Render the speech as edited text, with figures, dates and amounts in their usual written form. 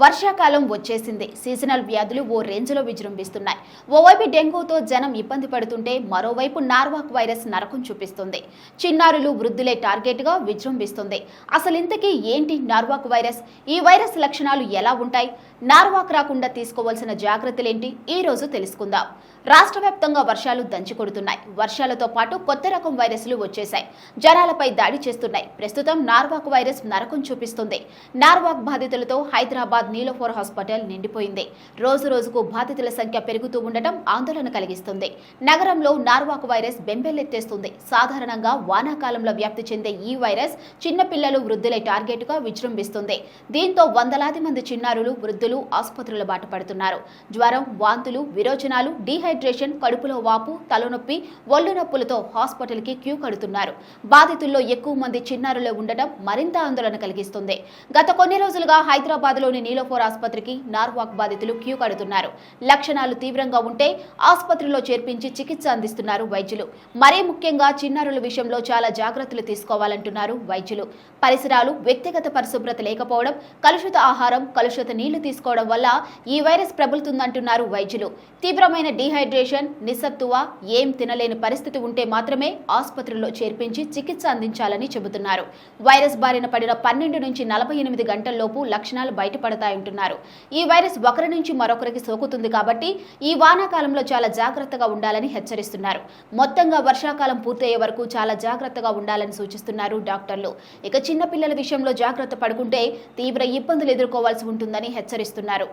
వర్షాకాలం వచ్చేసింది. సీజనల్ వ్యాధులు ఓ రేంజ్లో విజృంభిస్తున్నాయి. ఓవైపు డెంగూతో జనం ఇబ్బంది పడుతుంటే మరోవైపు నార్వాక్ వైరస్ నరకం చూపిస్తుంది. చిన్నారులు, వృద్ధులే టార్గెట్గా విజృంభిస్తుంది. అసలు ఇంతకీ ఏంటి నార్వాక్ వైరస్? ఈ వైరస్ లక్షణాలు ఎలా ఉంటాయి? నార్వాక్ రాకుండా తీసుకోవాల్సిన జాగ్రత్తలేంటి? ఈ రోజు తెలుసుకుందాం. రాష్ట్ర వ్యాప్తంగా వర్షాలు దంచికొడుతున్నాయి. వర్షాలతో పాటు కొత్త రకం వైరస్లు వచ్చేశాయి. జనాలపై దాడి చేస్తున్నాయి. ప్రస్తుతం నార్వాక్ వైరస్ నరకం చూపిస్తుంది. నార్వాక్ బాధితులతో హైదరాబాద్ నీలోఫర్ హాస్పిటల్ నిండిపోయింది. రోజు రోజుకు బాధితుల సంఖ్య పెరుగుతూ ఉండటం ఆందోళన కలిగిస్తుంది. నగరంలో నార్వాక్ వైరస్ బెంబేలెత్తేస్తుంది. సాధారణంగా వానాకాలంలో వ్యాప్తి చెందే ఈ వైరస్ చిన్నపిల్లలు, వృద్ధులే టార్గెట్గా విజృంభిస్తుంది. దీంతో వందలాది మంది చిన్నారులు, వృద్ధులు ఆసుపత్రుల బాట పడుతున్నారు. జ్వరం, వాంతులు, విరోచనాలు, డీహైడ్రేషన్, కడుపులో వాపు, తలనొప్పి, ఒళ్ళు నొప్పులతో హాస్పిటల్కి క్యూ కడుతున్నారు. బాధితుల్లో ఎక్కువ మంది చిన్నారులే ఉండటం మరింత ఆందోళన కలిగిస్తుంది. గత కొన్ని రోజులుగా హైదరాబాద్లోని నీలోఫర్ ఆసుపత్రికి నార్వాక్ బాధితులు క్యూ కడుతున్నారు. లక్షణాలు తీవ్రంగా ఉంటే ఆసుపత్రిలో చేర్పించి చికిత్స అందిస్తున్నారు వైద్యులు. మరీ ముఖ్యంగా చిన్నారుల విషయంలో చాలా జాగ్రత్తలు తీసుకోవాలంటున్నారు వైద్యులు. పరిసరాలు, వ్యక్తిగత పరిశుభ్రత లేకపోవడం, కలుషిత ఆహారం, కలుషిత నీళ్లు తీసుకోవడం వల్ల ఈ వైరస్ ప్రబలుతుందంటున్నారు వైద్యులు. తీవ్రమైన డీహైడ్రేషన్, నిస్సత్తువ, ఏం తినలేని పరిస్థితి ఉంటే మాత్రమే ఆసుపత్రిలో చేర్పించి చికిత్స అందించాలని చెబుతున్నారు. వైరస్ బారిన పడిన 12 నుంచి 48 గంటల్లోపు లక్షణాలు బయటపడతాయంటున్నారు. ఈ వైరస్ ఒకరి నుంచి మరొకరికి సోకుతుంది కాబట్టి ఈ వానాకాలంలో చాలా జాగ్రత్తగా ఉండాలని హెచ్చరిస్తున్నారు. మొత్తంగా వర్షాకాలం పూర్తయ్యే వరకు చాలా జాగ్రత్తగా ఉండాలని సూచిస్తున్నారు డాక్టర్లు. ఇక చిన్నపిల్లల విషయంలో జాగ్రత్త పడుకుంటే తీవ్ర ఇబ్బందులు ఎదుర్కోవాల్సి ఉంటుందని హెచ్చరిస్తున్నారు.